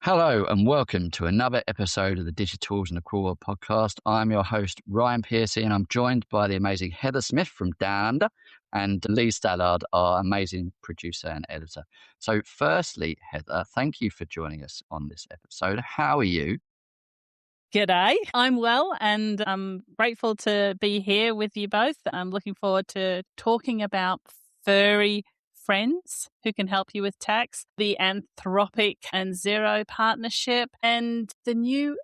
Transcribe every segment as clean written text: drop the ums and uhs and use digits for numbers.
Hello and welcome to another episode of the Digi-Tools and Accrual World podcast. I'm your host, Ryan Pearcy, and I'm joined by the amazing Heather Smith from Down Under and Leigh Stallard, our amazing producer and editor. So firstly, Heather, thank you for joining us on this episode. How are you? G'day. I'm well and I'm grateful to be here with you both. I'm looking forward to talking about furry friends who can help you with tax, the Anthropic and Xero partnership, and the new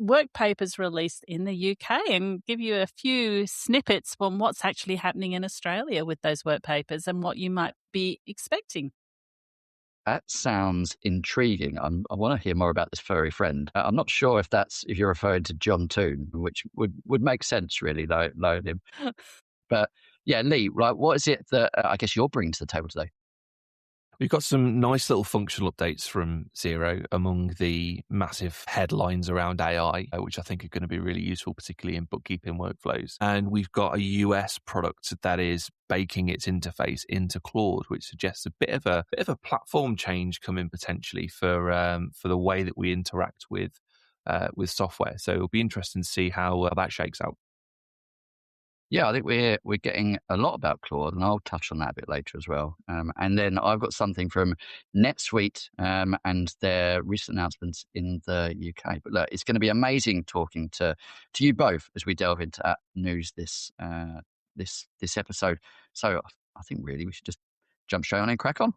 workpapers released in the UK, and give you a few snippets on what's actually happening in Australia with those workpapers and what you might be expecting. That sounds intriguing. I want to hear more about this furry friend. I'm not sure if you're referring to John Toon, which would make sense really, knowing him. But yeah, Leigh, right, what is it that I guess you're bringing to the table today? We've got some nice little functional updates from Xero among the massive headlines around AI, which I think are going to be really useful, particularly in bookkeeping workflows. And we've got a US product that is baking its interface into Claude, which suggests a bit of a platform change coming potentially for the way that we interact with software. So it'll be interesting to see how that shakes out. Yeah, I think we're getting a lot about Claude, and I'll touch on that a bit later as well. And then I've got something from NetSuite and their recent announcements in the UK. But look, it's going to be amazing talking to you both as we delve into that news this episode. So I think really we should just jump straight on and crack on.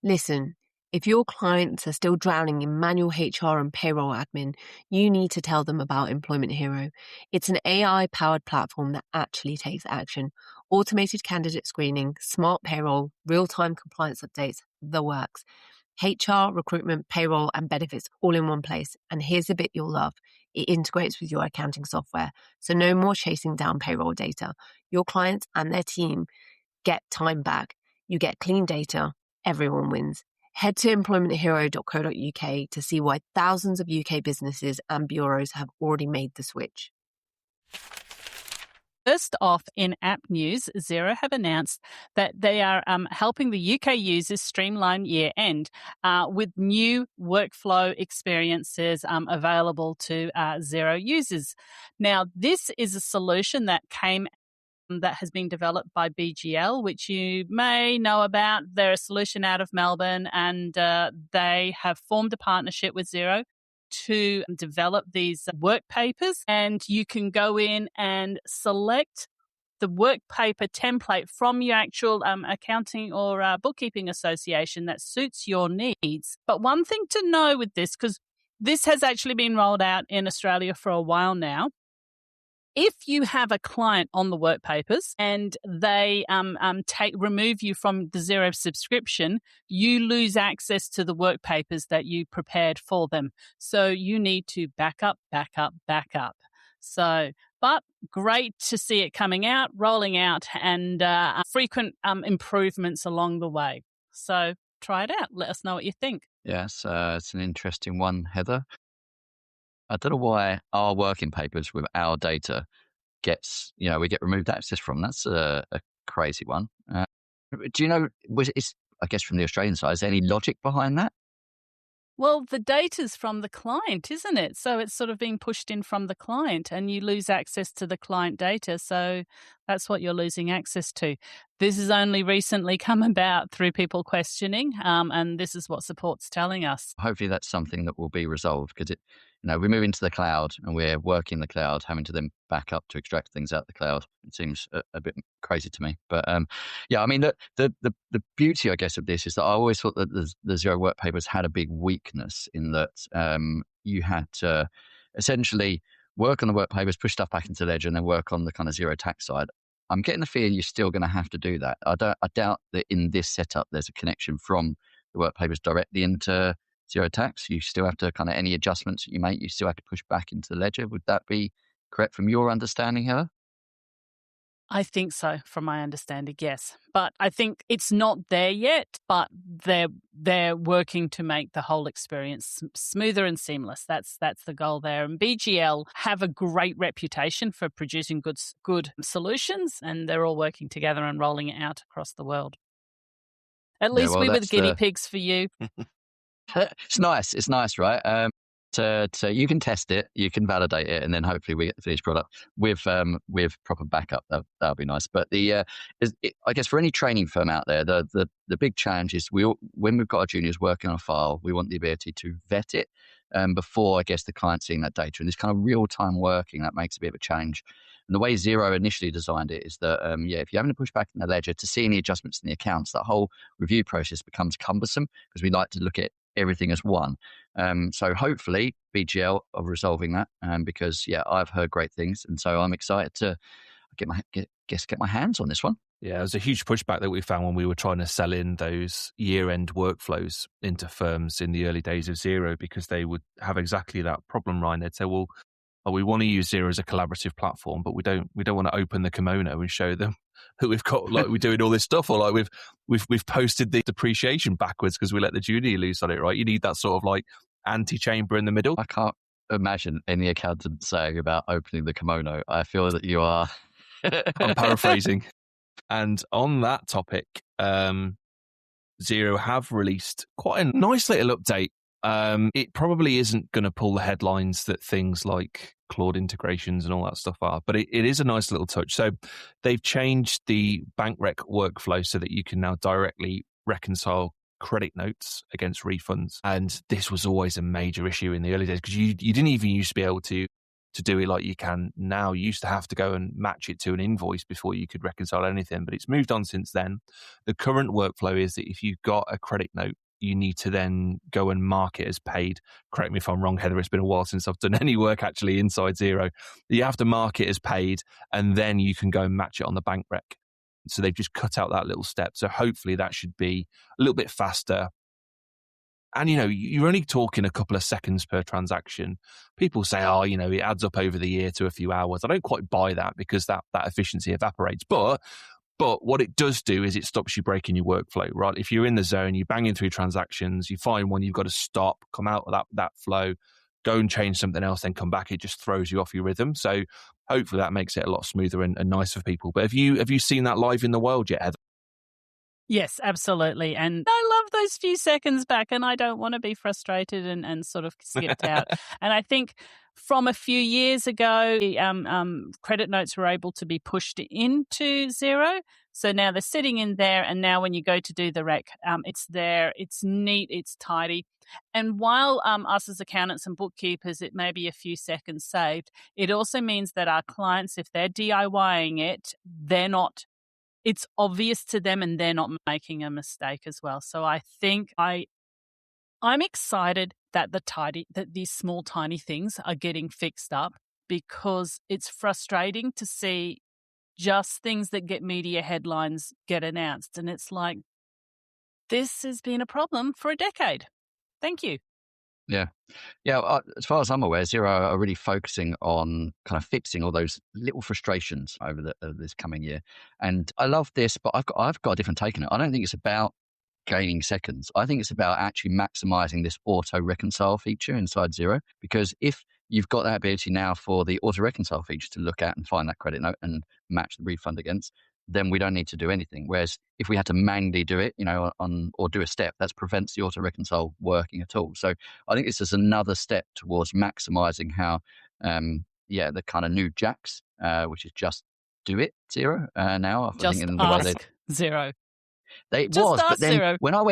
Listen, if your clients are still drowning in manual HR and payroll admin, you need to tell them about Employment Hero. It's an AI-powered platform that actually takes action. Automated candidate screening, smart payroll, real-time compliance updates, the works. HR, recruitment, payroll, and benefits all in one place. And here's the bit you'll love. It integrates with your accounting software. So no more chasing down payroll data. Your clients and their team get time back. You get clean data. Everyone wins. Head to employmenthero.co.uk to see why thousands of UK businesses and bureaus have already made the switch. First off, in app news, Xero have announced that they are helping the UK users streamline year-end with new workflow experiences available to Xero users. Now, this is a solution that has been developed by BGL, which you may know about. They're a solution out of Melbourne, and they have formed a partnership with Xero to develop these work papers. And you can go in and select the work paper template from your actual accounting or bookkeeping association that suits your needs. But one thing to know with this, because this has actually been rolled out in Australia for a while now, if you have a client on the work papers and they remove you from the Xero subscription, you lose access to the work papers that you prepared for them. So you need to back up. So, but great to see it coming out, rolling out, and frequent improvements along the way. So try it out. Let us know what you think. Yes, it's an interesting one, Heather. I don't know why our working papers with our data we get removed access from. That's a crazy one. Do you know, I guess from the Australian side, is there any logic behind that? Well, the data's from the client, isn't it? So it's sort of being pushed in from the client and you lose access to the client data. So that's what you're losing access to. This has only recently come about through people questioning, and this is what support's telling us. Hopefully that's something that will be resolved, because we move into the cloud and we're working the cloud, having to then back up to extract things out of the cloud. It seems a bit crazy to me. But yeah, I mean, the beauty, I guess, of this is that I always thought that the Xero work papers had a big weakness in that you had to essentially work on the work papers, push stuff back into Ledger, and then work on the kind of Xero tax side. I'm getting the feeling you're still going to have to do that. I doubt that in this setup there's a connection from the work papers directly into Xero tax. You still have to any adjustments that you make, you still have to push back into the Ledger. Would that be correct from your understanding, Heather? I think so, from my understanding, yes. But I think it's not there yet, but they're working to make the whole experience smoother and seamless. That's the goal there. And BGL have a great reputation for producing good solutions, and they're all working together and rolling it out across the world. At least we were the guinea pigs for you. It's nice. It's nice, right? To you can test it, you can validate it, and then hopefully we get the finished product with proper backup. That'll be nice. But I guess for any training firm out there, the big challenge is when we've got our juniors working on a file, we want the ability to vet it before I guess the client seeing that data. And this kind of real time working that makes a bit of a challenge. And the way Xero initially designed it is that if you're having to push back in the ledger to see any adjustments in the accounts, that whole review process becomes cumbersome because we like to look at everything as one. So hopefully BGL are resolving that because I've heard great things, and so I'm excited to get my hands on this one. Yeah, it was a huge pushback that we found when we were trying to sell in those year-end workflows into firms in the early days of Xero, because they would have exactly that problem, Ryan. They'd say, well, we want to use Xero as a collaborative platform, but we don't want to open the kimono and show them that we've got, like, we're doing all this stuff, or like we've posted the depreciation backwards because we let the junior loose on it, right? You need that sort of like anti-chamber in the middle. I can't imagine any accountant saying about opening the kimono. I feel that you are. I'm paraphrasing. And on that topic, Xero have released quite a nice little update. It probably isn't going to pull the headlines that things like Claude integrations and all that stuff are, but it is a nice little touch. So they've changed the bank rec workflow so that you can now directly reconcile credit notes against refunds. And this was always a major issue in the early days because you didn't even used to be able to do it like you can now. You used to have to go and match it to an invoice before you could reconcile anything, but it's moved on since then. The current workflow is that if you've got a credit note, you need to then go and mark it as paid. Correct me if I'm wrong, Heather. It's been a while since I've done any work actually inside Xero. You have to mark it as paid, and then you can go and match it on the bank rec. So they've just cut out that little step. So hopefully that should be a little bit faster. And, you're only talking a couple of seconds per transaction. People say, it adds up over the year to a few hours. I don't quite buy that because that efficiency evaporates. But what it does do is it stops you breaking your workflow, right? If you're in the zone, you're banging through transactions, you find one, you've got to stop, come out of that flow, go and change something else, then come back. It just throws you off your rhythm. So hopefully that makes it a lot smoother and nicer for people. But have you seen that live in the world yet, Heather? Yes, absolutely. And I love those few seconds back, and I don't want to be frustrated and sort of skipped out. And I think from a few years ago, credit notes were able to be pushed into Xero. So now they're sitting in there, and now when you go to do the rec, it's there, it's neat, it's tidy. And while us as accountants and bookkeepers, it may be a few seconds saved, it also means that our clients, if they're DIYing it, it's obvious to them and they're not making a mistake as well. So I think I'm excited that that these small, tiny things are getting fixed up, because it's frustrating to see just things that get media headlines get announced. And it's like, this has been a problem for a decade. Thank you. Yeah. As far as I'm aware, Xero are really focusing on kind of fixing all those little frustrations over this coming year. And I love this, but I've got a different take on it. I don't think it's about gaining seconds. I think it's about actually maximizing this auto reconcile feature inside Xero, because if you've got that ability now for the auto reconcile feature to look at and find that credit note and match the refund against, then we don't need to do anything. Whereas if we had to manually do it, or do a step, that prevents the auto reconcile working at all. So I think this is another step towards maximizing how, the kind of new Jax, which is just do it Xero now. Just ask Xero. But then Xero. when I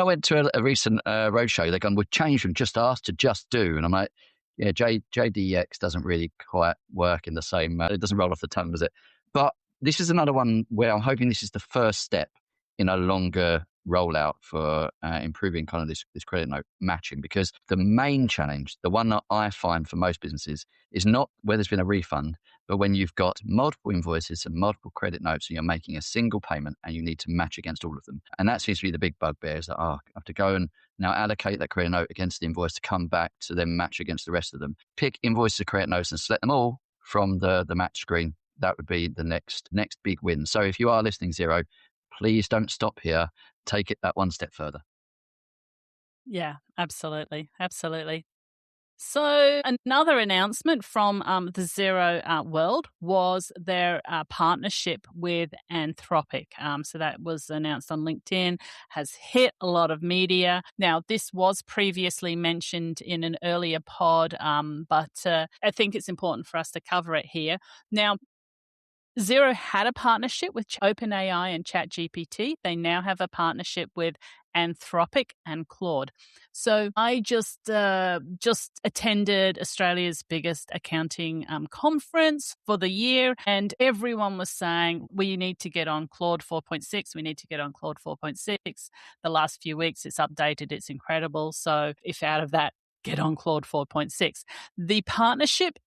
went to a recent roadshow, they're going, we've changed from just ask to just do, and I'm like, yeah, JDX doesn't really quite work in the same. It doesn't roll off the tongue, does it? But this is another one where I'm hoping this is the first step in a longer rollout for improving kind of this credit note matching, because the main challenge, the one that I find for most businesses, is not where there's been a refund, but when you've got multiple invoices and multiple credit notes and you're making a single payment and you need to match against all of them. And that seems to be the big bugbear, is that I have to go and now allocate that credit note against the invoice to come back to then match against the rest of them. Pick invoices, credit notes, and select them all from the match screen. That would be the next big win. So if you are listening, Xero, please don't stop here. Take it that one step further. Yeah, absolutely. Absolutely. So another announcement from the Xero World was their partnership with Anthropic. So that was announced on LinkedIn, has hit a lot of media. Now, this was previously mentioned in an earlier pod, but I think it's important for us to cover it here. Now, Xero had a partnership with OpenAI and ChatGPT. They now have a partnership with Anthropic and Claude. So I just attended Australia's biggest accounting conference for the year, and everyone was saying, we need to get on Claude 4.6. We need to get on Claude 4.6. The last few weeks it's updated. It's incredible. So if out of that, get on Claude 4.6. The partnership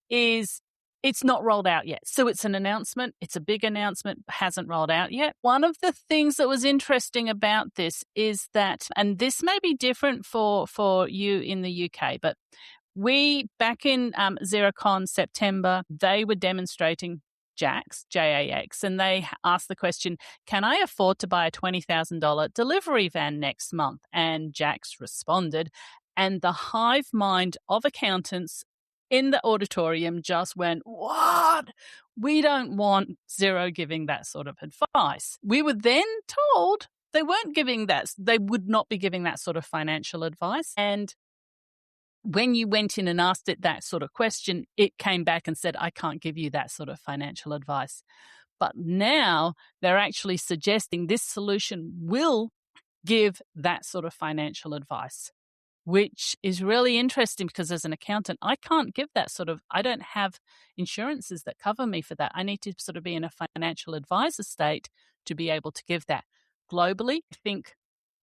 it's not rolled out yet. So it's an announcement. It's a big announcement, hasn't rolled out yet. One of the things that was interesting about this is that, and this may be different for you in the UK, but we, back in XeroCon September, they were demonstrating JAX, J-A-X, and they asked the question, can I afford to buy a $20,000 delivery van next month? And JAX responded, and the hive mind of accountants in the auditorium just went, what? We don't want Xero giving that sort of advice. We were then told they weren't giving that, they would not be giving that sort of financial advice. And when you went in and asked it that sort of question, it came back and said, I can't give you that sort of financial advice. But now they're actually suggesting this solution will give that sort of financial advice, which is really interesting because as an accountant, I can't give that sort of, I don't have insurances that cover me for that. I need to sort of be in a financial advisor state to be able to give that. Globally, I think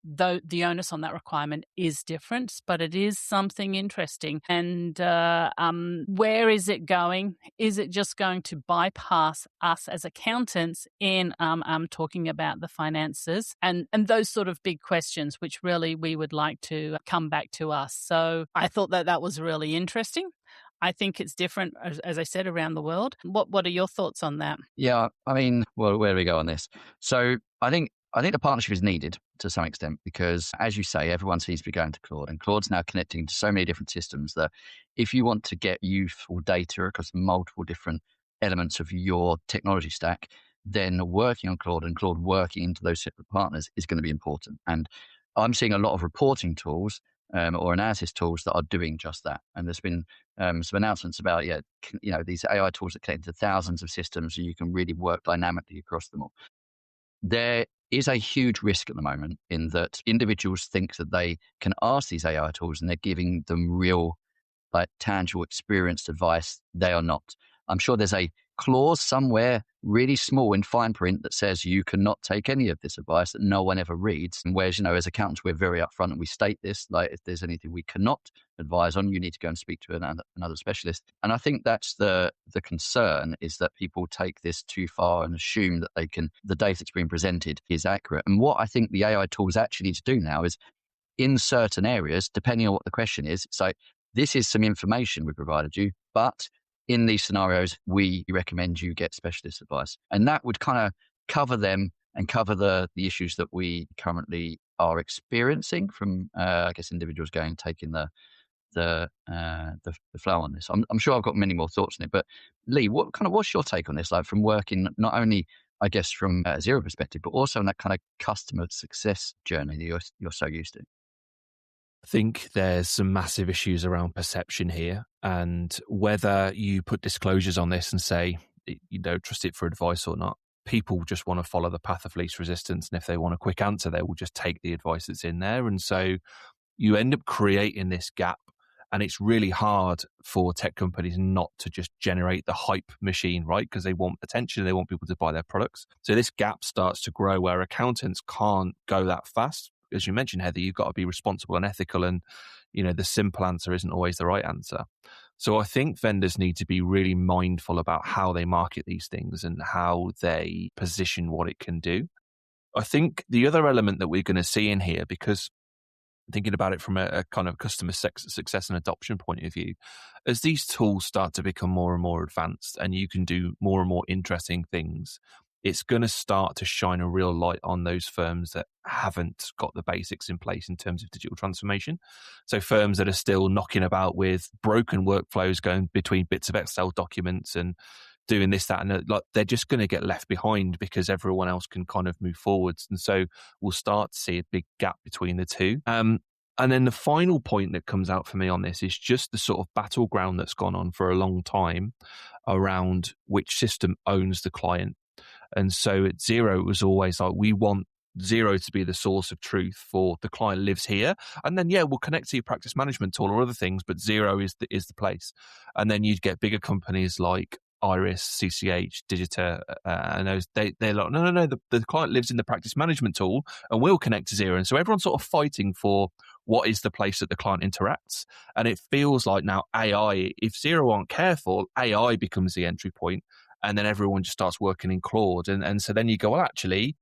though the onus on that requirement is different, but it is something interesting. And where is it going? Is it just going to bypass us as accountants in talking about the finances and those sort of big questions, which really we would like to come back to us? So I thought that was really interesting. I think it's different, as I said, around the world. What are your thoughts on that? Yeah, I mean, well, where do we go on this? So I think the partnership is needed to some extent because, as you say, everyone seems to be going to Claude, and Claude's now connecting to so many different systems that if you want to get useful data across multiple different elements of your technology stack, then working on Claude and Claude working into those separate partners is going to be important. And I'm seeing a lot of reporting tools or analysis tools that are doing just that. And there's been some announcements about, these AI tools that connect to thousands of systems so you can really work dynamically across them all. There is a huge risk at the moment in that individuals think that they can ask these AI tools and they're giving them real, tangible, experienced advice. They are not. I'm sure there's a clause somewhere really small in fine print that says you cannot take any of this advice that no one ever reads. And whereas, as accountants, we're very upfront and we state this, like if there's anything we cannot advise on, you need to go and speak to another specialist. And I think that's the concern, is that people take this too far and assume that the data that's being presented is accurate. And what I think the AI tools actually need to do now is, in certain areas, depending on what the question is, so this is some information we provided you, but in these scenarios, we recommend you get specialist advice. And that would kind of cover them and cover the issues that we currently are experiencing from, individuals taking the flow on this. I'm sure I've got many more thoughts on it, but Leigh, what's your take on this? Like from working, not only, I guess, from a Xero perspective, but also in that kind of customer success journey that you're so used to? I think there's some massive issues around perception here, and whether you put disclosures on this and say you don't trust it for advice or not, people just want to follow the path of least resistance. And if they want a quick answer, they will just take the advice that's in there. And so you end up creating this gap. And it's really hard for tech companies not to just generate the hype machine, right? Because they want attention, they want people to buy their products. So this gap starts to grow where accountants can't go that fast. As you mentioned, Heather, you've got to be responsible and ethical, and the simple answer isn't always the right answer. So I think vendors need to be really mindful about how they market these things and how they position what it can do. I think the other element that we're going to see in here, because thinking about it from a kind of customer success and adoption point of view, as these tools start to become more and more advanced and you can do more and more interesting things, it's going to start to shine a real light on those firms that haven't got the basics in place in terms of digital transformation. So firms that are still knocking about with broken workflows, going between bits of Excel documents and doing this, that, and like, they're just going to get left behind because everyone else can kind of move forwards. And so we'll start to see a big gap between the two. And then the final point that comes out for me on this is just the sort of battleground that's gone on for a long time around which system owns the client. And so at Xero, it was always like, we want Xero to be the source of truth for the client lives here. And then, we'll connect to your practice management tool or other things, but Xero is the place. And then you'd get bigger companies like Iris, CCH, Digita, and those, they're like, no, the client lives in the practice management tool and we'll connect to Xero. And so everyone's sort of fighting for what is the place that the client interacts. And it feels like now AI, if Xero aren't careful, AI becomes the entry point, and then everyone just starts working in Claude. And so then you go, well, actually,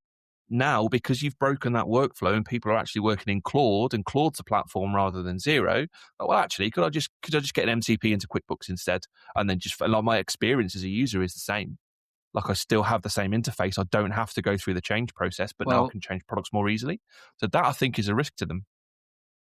now, because you've broken that workflow and people are actually working in Claude, and Claude's a platform rather than Xero, well, actually, could I just get an MCP into QuickBooks instead? And then just, like, my experience as a user is the same. Like, I still have the same interface. I don't have to go through the change process, but now I can change products more easily. So that, I think, is a risk to them.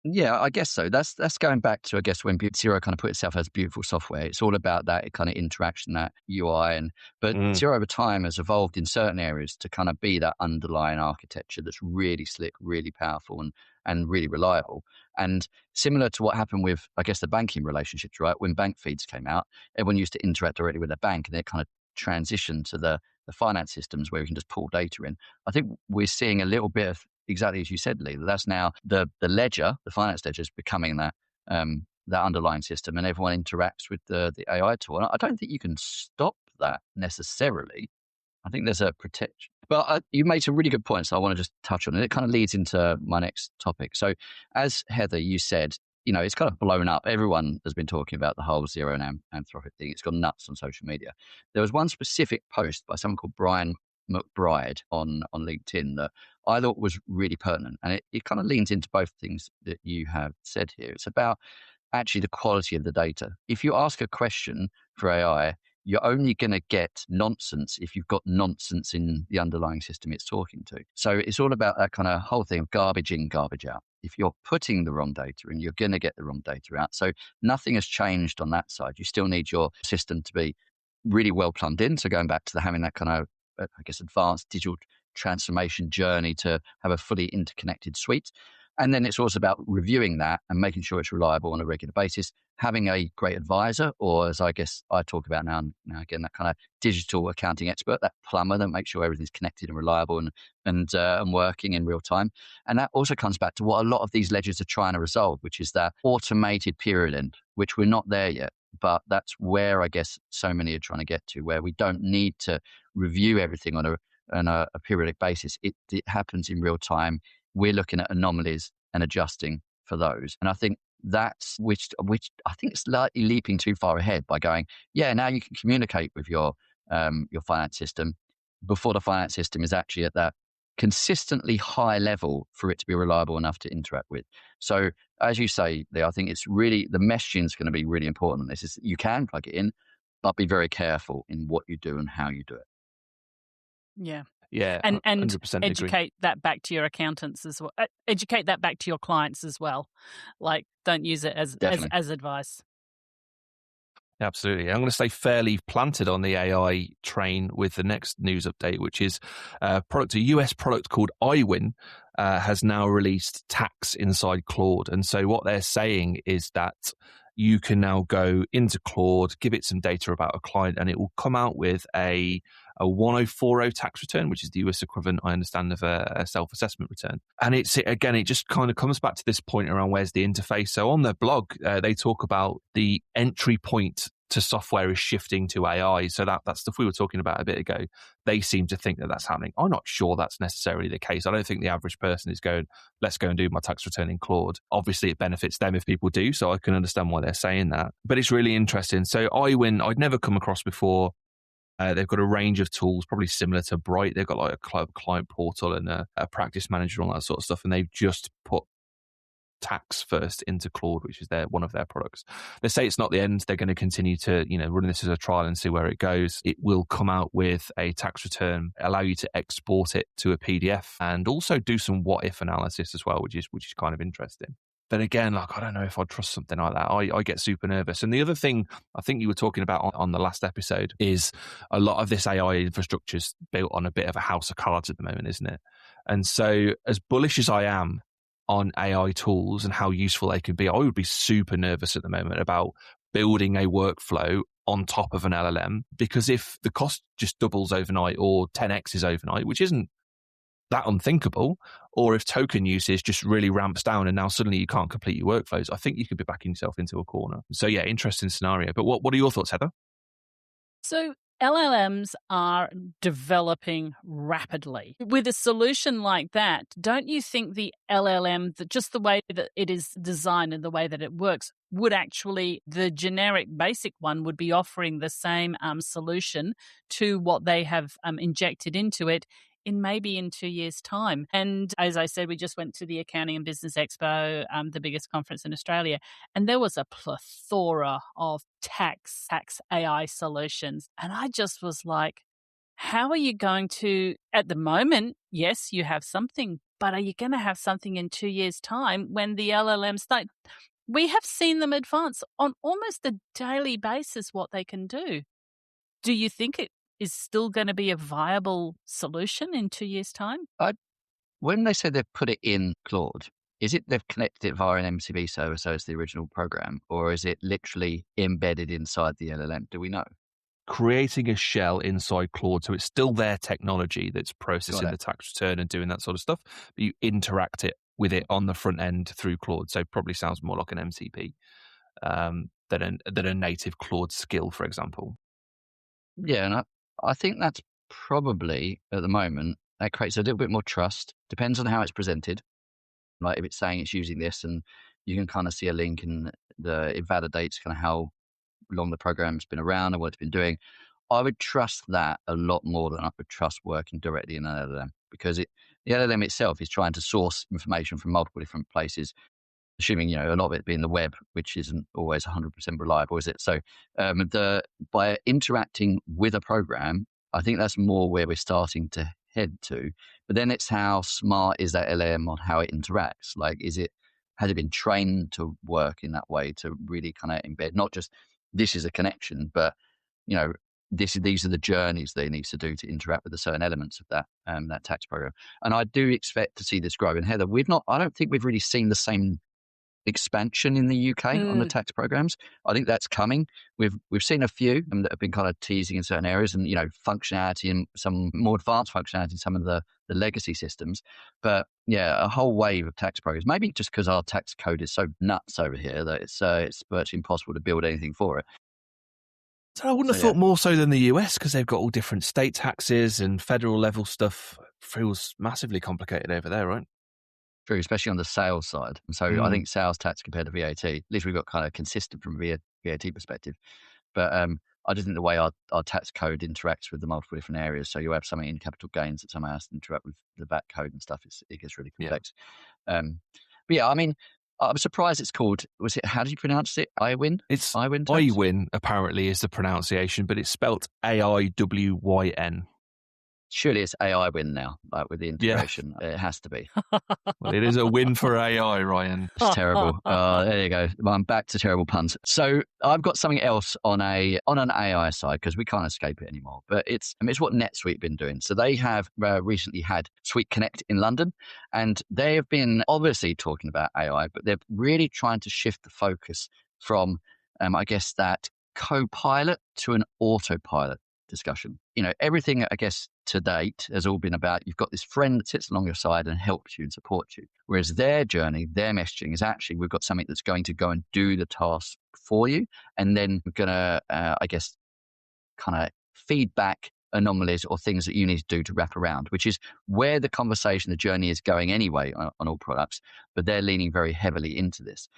Yeah, I guess so. That's going back to, I guess, when Xero kind of put itself as beautiful software. It's all about that kind of interaction, that UI. But Xero over time has evolved in certain areas to kind of be that underlying architecture that's really slick, really powerful, and really reliable. And similar to what happened with, I guess, the banking relationships, right? When bank feeds came out, everyone used to interact directly with their bank, and it kind of transitioned to the finance systems where we can just pull data in. I think we're seeing a little bit of, exactly as you said, Lee, that's now the ledger, the finance ledger, is becoming that underlying system, and everyone interacts with the AI tool. And I don't think you can stop that necessarily. I think there's a protection. But you made some really good points I want to just touch on, and it kind of leads into my next topic. So as Heather, you said, it's kind of blown up. Everyone has been talking about the whole Xero and Anthropic thing. It's gone nuts on social media. There was one specific post by someone called Brian McBride on LinkedIn that I thought was really pertinent. And it kind of leans into both things that you have said here. It's about actually the quality of the data. If you ask a question for AI, you're only going to get nonsense if you've got nonsense in the underlying system it's talking to. So it's all about that kind of whole thing of garbage in, garbage out. If you're putting the wrong data in, you're going to get the wrong data out. So nothing has changed on that side. You still need your system to be really well plumbed in. So going back to having that kind of, I guess, advanced digital transformation journey to have a fully interconnected suite. And then it's also about reviewing that and making sure it's reliable on a regular basis, having a great advisor, or as I guess I talk about now again, that kind of digital accounting expert, that plumber that makes sure everything's connected and reliable and working in real time. And that also comes back to what a lot of these ledgers are trying to resolve, which is that automated period end, which we're not there yet. But that's where I guess so many are trying to get to, where we don't need to review everything on a periodic basis. It happens in real time. We're looking at anomalies and adjusting for those. And I think that's which I think is slightly leaping too far ahead by going, now you can communicate with your finance system before the finance system is actually at that consistently high level for it to be reliable enough to interact with. So as you say, Lee, I think it's really, the messaging is going to be really important on this. Is you can plug it in, but be very careful in what you do and how you do it. Yeah. Yeah, and 100% educate agree. that back to your accountants as well. Educate that back to your clients as well. Like, don't use it as advice. Absolutely. I'm going to stay fairly planted on the AI train with the next news update, which is a US product called Aiwyn has now released tax inside Claude. And so what they're saying is that you can now go into Claude, give it some data about a client, and it will come out with a 1040 tax return, which is the US equivalent, I understand, of a self-assessment return. And it just kind of comes back to this point around where's the interface. So on their blog, they talk about the entry point to software is shifting to AI. So that stuff we were talking about a bit ago, they seem to think that that's happening. I'm not sure that's necessarily the case. I don't think the average person is going, let's go and do my tax return in Claude. Obviously, it benefits them if people do, so I can understand why they're saying that. But it's really interesting. So Aiwyn, I'd never come across before. They've got a range of tools, probably similar to Bright. They've got like a client portal and a practice manager and all that sort of stuff. And they've just put tax first into Claude, which is one of their products. They say it's not the end. They're going to continue to, run this as a trial and see where it goes. It will come out with a tax return, allow you to export it to a PDF, and also do some what if analysis as well, which is kind of interesting. But again, I don't know if I'd trust something like that. I get super nervous. And the other thing I think you were talking about on the last episode is a lot of this AI infrastructure is built on a bit of a house of cards at the moment, isn't it? And so as bullish as I am on AI tools and how useful they can be, I would be super nervous at the moment about building a workflow on top of an LLM, because if the cost just doubles overnight or 10x's overnight, which isn't that unthinkable, or if token usage just really ramps down and now suddenly you can't complete your workflows, I think you could be backing yourself into a corner. So yeah, interesting scenario. But what are your thoughts, Heather? So LLMs are developing rapidly. With a solution like that, don't you think the LLM, just the way that it is designed and the way that it works, would actually, the generic basic one would be offering the same solution to what they have injected into it maybe in 2 years' time? And as I said, we just went to the Accounting and Business Expo, the biggest conference in Australia, and there was a plethora of tax AI solutions. And I just was like, how are you going to, at the moment, yes, you have something, but are you going to have something in 2 years' time when the LLMs start? We have seen them advance on almost a daily basis what they can do. Do you think it is still going to be a viable solution in 2 years' time? When they say they've put it in Claude, is it they've connected it via an MCP server, so it's the original program, or is it literally embedded inside the LLM? Do we know? Creating a shell inside Claude, so it's still their technology that's processing the tax return and doing that sort of stuff, but you interact with it on the front end through Claude. So probably sounds more like an MCP than a native Claude skill, for example. Yeah, and I think that's probably, at the moment, that creates a little bit more trust. Depends on how it's presented. Like if it's saying it's using this and you can kind of see a link and it validates kind of how long the program's been around and what it's been doing, I would trust that a lot more than I would trust working directly in an LLM, because the LLM itself is trying to source information from multiple different places, assuming, a lot of it being the web, which isn't always 100% reliable, is it? So by interacting with a program, I think that's more where we're starting to head to. But then it's how smart is that LLM on how it interacts? Like, has it been trained to work in that way, to really kind of embed, not just this is a connection, but, these are the journeys they need to do to interact with the certain elements of that tax program. And I do expect to see this grow. And Heather, I don't think we've really seen the same expansion in the UK on the tax programs. I think that's coming. We've seen a few that have been kind of teasing in certain areas, and functionality and some more advanced functionality in some of the legacy systems. But yeah, a whole wave of tax programs. Maybe just because our tax code is so nuts over here that it's virtually impossible to build anything for it. So I wouldn't have thought more so than the US, because they've got all different state taxes and federal level stuff. Feels massively complicated over there, right? True, especially on the sales side. And so I think sales tax compared to VAT, at least we've got kind of consistent from a VAT perspective. But I just think the way our tax code interacts with the multiple different areas, so you have something in capital gains that somehow has to interact with the VAT code and stuff, it gets really complex. Yeah. But yeah, I mean, I'm surprised it's called, how did you pronounce it? Aiwyn? It's Aiwyn Tax? Aiwyn, apparently, is the pronunciation, but it's spelt AIWYN. Surely it's AI win now, like with the integration. Yeah. It has to be. Well, it is a win for AI, Ryan. It's terrible. There you go. I'm back to terrible puns. So I've got something else on an AI side, because we can't escape it anymore. But it's what NetSuite have been doing. So they have recently had Suite Connect in London, and they have been obviously talking about AI, but they're really trying to shift the focus from, I guess, that co-pilot to an autopilot discussion. Everything, I guess, to date has all been about you've got this friend that sits along your side and helps you and supports you. Whereas their journey, their messaging is actually, we've got something that's going to go and do the task for you, and then we're going to, I guess, kind of feedback anomalies or things that you need to do to wrap around, which is where the conversation, the journey is going anyway on all products, but they're leaning very heavily into this.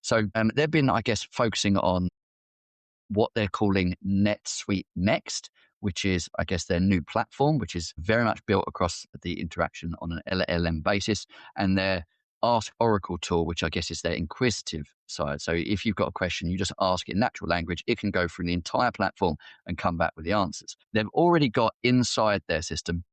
So they've been, I guess, focusing on what they're calling NetSuite Next, which is, I guess, their new platform, which is very much built across the interaction on an LLM basis. And they're Ask Oracle tool, which I guess is their inquisitive side. So if you've got a question, you just ask it in natural language. It can go through the entire platform and come back with the answers. They've already got inside their system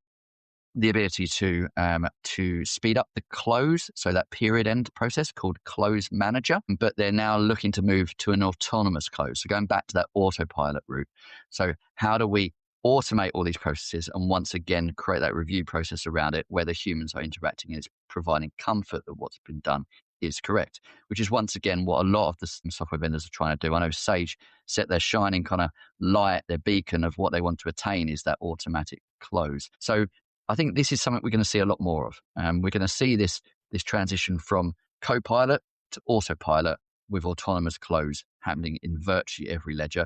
the ability to speed up the close, so that period end process called Close Manager, but they're now looking to move to an autonomous close. So going back to that autopilot route. So how do we automate all these processes and once again create that review process around it where the humans are interacting and it's providing comfort that what's been done is correct, which is once again what a lot of the software vendors are trying to do. I know Sage set their shining kind of light, their beacon of what they want to attain is that automatic close. So I think this is something we're going to see a lot more of. We're going to see this transition from Copilot to Autopilot with autonomous close happening in virtually every ledger.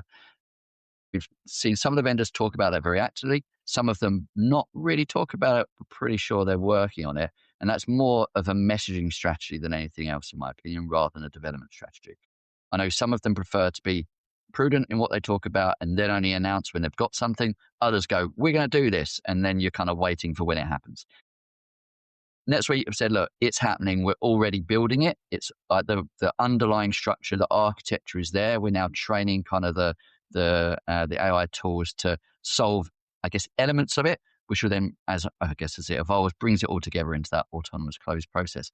We've seen some of the vendors talk about that very actively. Some of them not really talk about it, but pretty sure they're working on it. And that's more of a messaging strategy than anything else, in my opinion, rather than a development strategy. I know some of them prefer to be prudent in what they talk about and then only announce when they've got something. Others go, we're going to do this. And then you're kind of waiting for when it happens. NetSuite have said, look, it's happening. We're already building it. It's the underlying structure, the architecture is there. We're now training kind of the AI tools to solve, I guess, elements of it, which will then, as it evolves, brings it all together into that autonomous close process.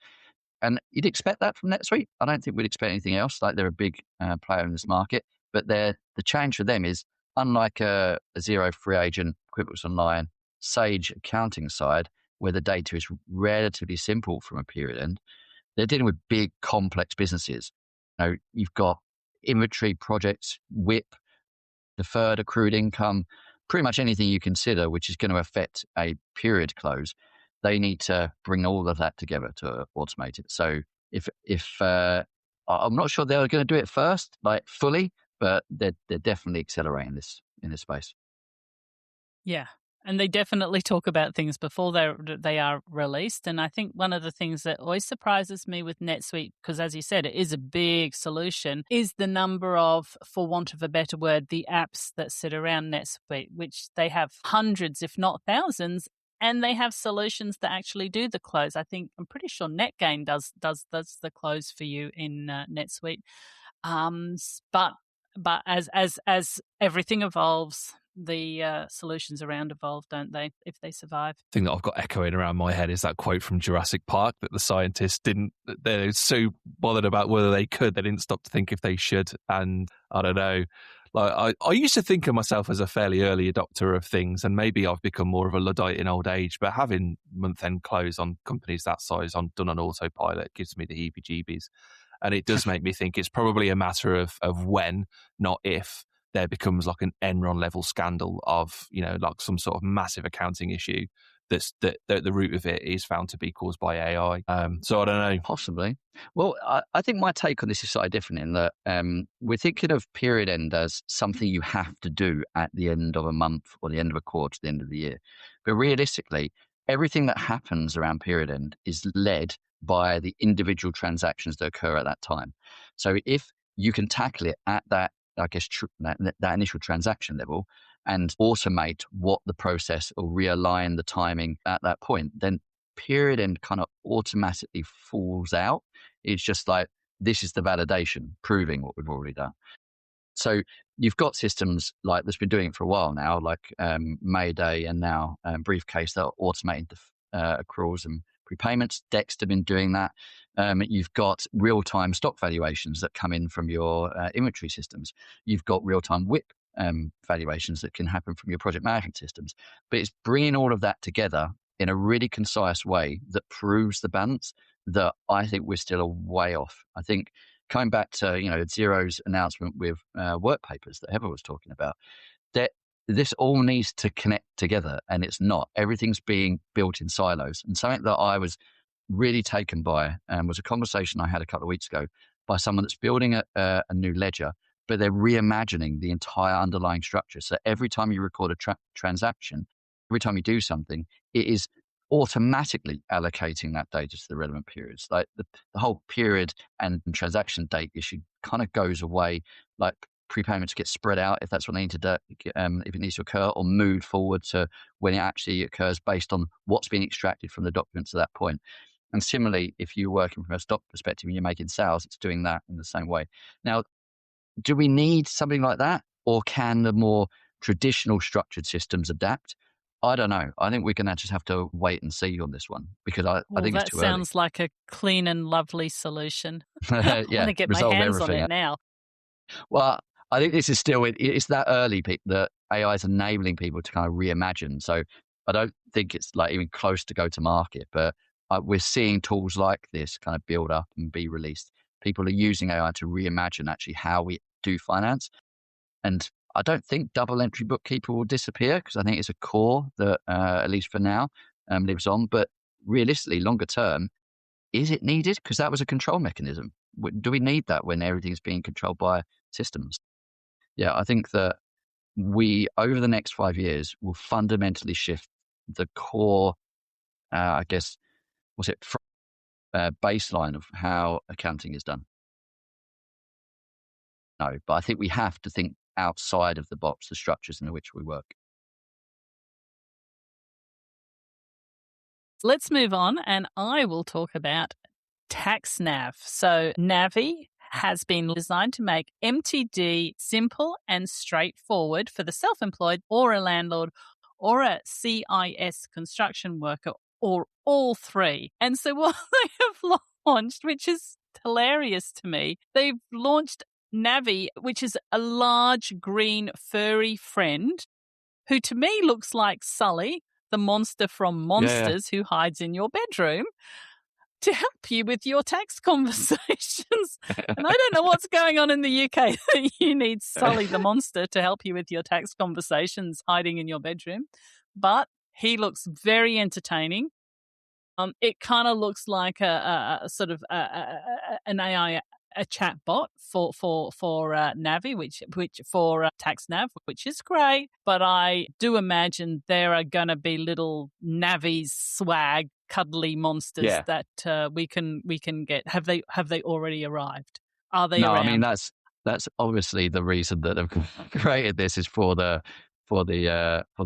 And you'd expect that from NetSuite. I don't think we'd expect anything else. Like they're a big player in this market. But the change for them is, unlike a Xero free agent, QuickBooks Online, Sage accounting side, where the data is relatively simple from a period end, they're dealing with big, complex businesses. You've got inventory, projects, WIP, deferred accrued income, pretty much anything you consider which is going to affect a period close. They need to bring all of that together to automate it. So if I'm not sure they're going to do it first, like fully, but they're definitely accelerating this in this space. Yeah. And they definitely talk about things before they are released. And I think one of the things that always surprises me with NetSuite, because as you said, it is a big solution, is the number of, for want of a better word, the apps that sit around NetSuite, which they have hundreds, if not thousands, and they have solutions that actually do the close. I'm pretty sure NetGain does the close for you in NetSuite. But as everything evolves, the solutions around evolve, don't they, if they survive? The thing that I've got echoing around my head is that quote from Jurassic Park that the scientists they're so bothered about whether they could, they didn't stop to think if they should. And I don't know, like I used to think of myself as a fairly early adopter of things, and maybe I've become more of a Luddite in old age, but having month-end close on companies that size done on autopilot gives me the heebie-jeebies. And it does make me think it's probably a matter of when, not if, there becomes like an Enron level scandal of, like some sort of massive accounting issue that the root of it is found to be caused by AI. So I don't know. Possibly. Well, I think my take on this is slightly different in that we're thinking of period end as something you have to do at the end of a month or the end of a quarter, the end of the year. But realistically, everything that happens around period end is led by the individual transactions that occur at that time. So if you can tackle it at that, I guess, that initial transaction level and automate what the process or realign the timing at that point, then period end kind of automatically falls out. It's just like, this is the validation proving what we've already done. So you've got systems like that's been doing it for a while now, like Mayday and now Briefcase, that are automating accruals and prepayments. Dext have been doing that. You've got real-time stock valuations that come in from your inventory systems. You've got real-time WIP valuations that can happen from your project management systems. But it's bringing all of that together in a really concise way that proves the balance that I think we're still a way off. I think coming back to Xero's announcement with workpapers that Heather was talking about, that this all needs to connect together, and it's not. Everything's being built in silos. And something that I was really taken by was a conversation I had a couple of weeks ago by someone that's building a new ledger, but they're reimagining the entire underlying structure. So every time you record a transaction, every time you do something, it is automatically allocating that data to the relevant periods. Like the whole period and transaction date issue kind of goes away. Like prepayments get spread out if that's what they need to do, if it needs to occur, or moved forward to when it actually occurs based on what's being extracted from the documents at that point. And similarly, if you're working from a stock perspective and you're making sales, it's doing that in the same way. Now, do we need something like that? Or can the more traditional structured systems adapt? I don't know. I think we're going to just have to wait and see on this one, because I think it's too early. That sounds like a clean and lovely solution. I want to get my hands on it now. Well, I think this is still, it's that early that AI is enabling people to kind of reimagine. So I don't think it's like even close to go to market, but we're seeing tools like this kind of build up and be released. People are using AI to reimagine actually how we do finance. And I don't think double entry bookkeeper will disappear, because I think it's a core that, at least for now, lives on. But realistically, longer term, is it needed? Because that was a control mechanism. Do we need that when everything's being controlled by systems? Yeah, I think that we, over the next 5 years, will fundamentally shift the core, baseline of how accounting is done. No, but I think we have to think outside of the box, the structures in which we work. Let's move on, and I will talk about TaxNav. So Navi has been designed to make MTD simple and straightforward for the self-employed or a landlord or a CIS construction worker, or all three. And so what they have launched, which is hilarious to me, they've launched Navi, which is a large green furry friend who to me looks like Sully, the monster from Monsters, who hides in your bedroom, to help you with your tax conversations. And I don't know what's going on in the UK that you need Sully the monster to help you with your tax conversations hiding in your bedroom. But he looks very entertaining. It kind of looks like a sort of an AI, a chat bot for Navi, which for TaxNav, which is great. But I do imagine there are going to be little Navi's swag, cuddly monsters that we can get. Have they already arrived? Are they around? I mean that's obviously the reason that they've created this is for the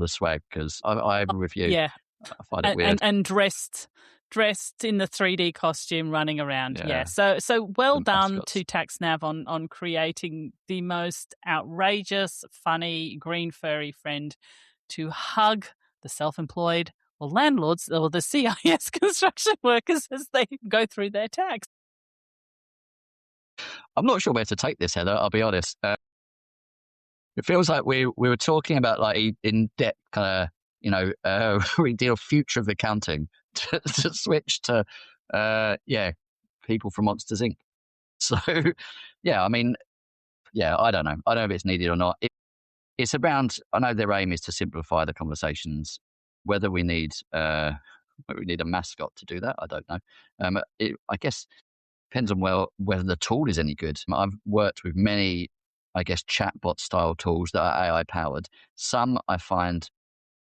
swag, because I agree with you. Yeah, I find it weird. And dressed in the 3D costume running around. Yeah. So well done to TaxNav on creating the most outrageous, funny green furry friend to hug the self-employed or landlords or the CIS construction workers as they go through their tax. I'm not sure where to take this, Heather, I'll be honest. It feels like we were talking about like in-depth kind of, real future of accounting to switch to, people from Monsters Inc. So, I mean, I don't know. I don't know if it's needed or not. It's around, I know their aim is to simplify the conversations. Whether we need a mascot to do that, I don't know. I guess depends on whether the tool is any good. I've worked with many, I guess, chatbot style tools that are AI powered. Some I find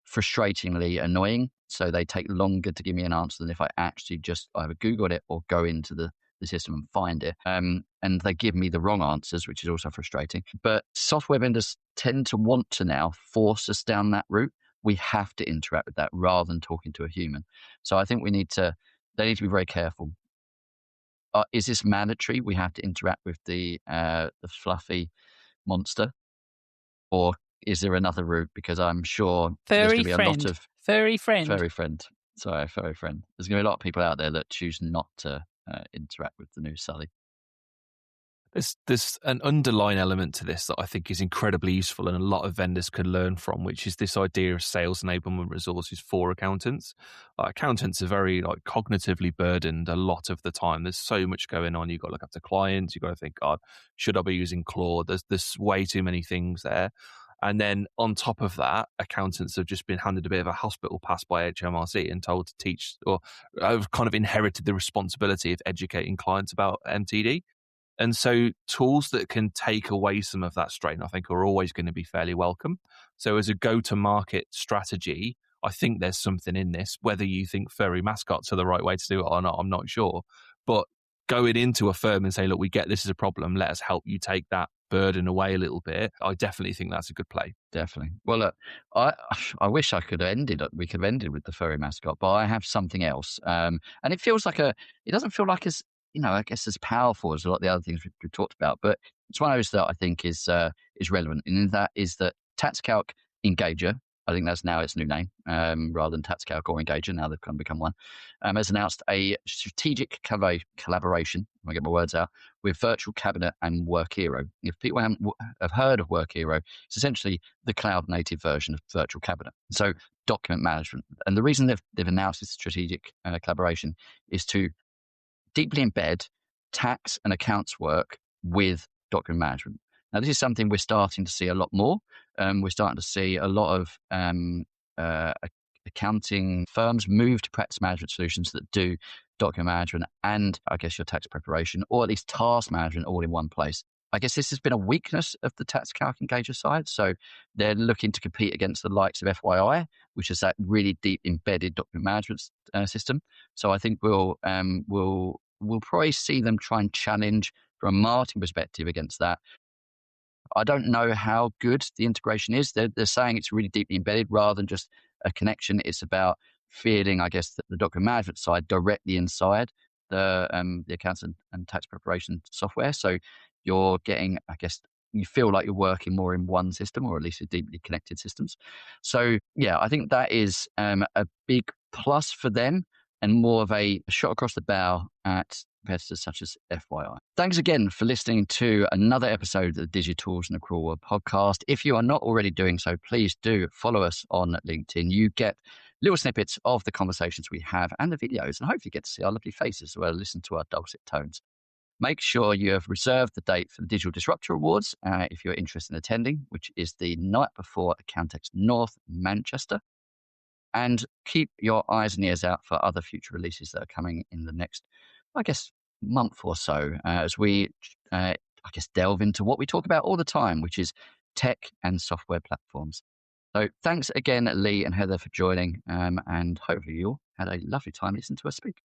frustratingly annoying, so they take longer to give me an answer than if I actually just either Googled it or go into the system and find it. And they give me the wrong answers, which is also frustrating. But software vendors tend to want to now force us down that route. We have to interact with that rather than talking to a human. So I think they need to be very careful. Is this mandatory? We have to interact with the fluffy monster, or is there another route? Because I'm sure there's going to be a lot of furry friend. Sorry, furry friend. There's going to be a lot of people out there that choose not to interact with the new Sully. There's an underlying element to this that I think is incredibly useful and a lot of vendors can learn from, which is this idea of sales enablement resources for accountants. Accountants are very cognitively burdened a lot of the time. There's so much going on. You've got to look after clients. You've got to think, God, should I be using Claude? There's way too many things there. And then on top of that, accountants have just been handed a bit of a hospital pass by HMRC and told to teach, or have kind of inherited the responsibility of educating clients about MTD. And so tools that can take away some of that strain, I think, are always going to be fairly welcome. So as a go-to-market strategy, I think there's something in this. Whether you think furry mascots are the right way to do it or not, I'm not sure. But going into a firm and say, look, we get this as a problem, let us help you take that burden away a little bit, I definitely think that's a good play. Definitely. Well, look, I wish we could have ended with the furry mascot, but I have something else. And it feels like it doesn't feel like as, I guess as powerful as a lot of the other things we talked about, but it's one of those that I think is relevant. And that is that TaxCalc Engager, I think that's now its new name, rather than TaxCalc or Engager. Now they've kind of become one. Has announced a strategic collaboration, if I get my words out, with Virtual Cabinet and Workiro. If people have heard of Workiro, it's essentially the cloud-native version of Virtual Cabinet. So document management. And the reason they've announced this strategic collaboration is to deeply embed tax and accounts work with document management. Now, this is something we're starting to see a lot more. We're starting to see a lot of accounting firms move to practice management solutions that do document management and, I guess, your tax preparation, or at least task management all in one place. I guess this has been a weakness of the TaxCalc Engager side. So they're looking to compete against the likes of FYI, which is that really deep embedded document management system. So I think we'll probably see them try and challenge from a marketing perspective against that. I don't know how good the integration is. They're saying it's really deeply embedded rather than just a connection. It's about feeding, I guess, the document management side directly inside the accounts and tax preparation software. So you're getting, I guess, you feel like you're working more in one system, or at least deeply connected systems. So yeah, I think that is a big plus for them and more of a shot across the bow at competitors such as FYI. Thanks again for listening to another episode of the Digi-Tools and Accrual World podcast. If you are not already doing so, please do follow us on LinkedIn. You get little snippets of the conversations we have and the videos, and hopefully get to see our lovely faces as well, listen to our dulcet tones. Make sure you have reserved the date for the Digital Disruptor Awards if you're interested in attending, which is the night before Accountex North Manchester. And keep your eyes and ears out for other future releases that are coming in the next, I guess, month or so, as we, delve into what we talk about all the time, which is tech and software platforms. So thanks again, Lee and Heather, for joining, and hopefully you all had a lovely time listening to us speak.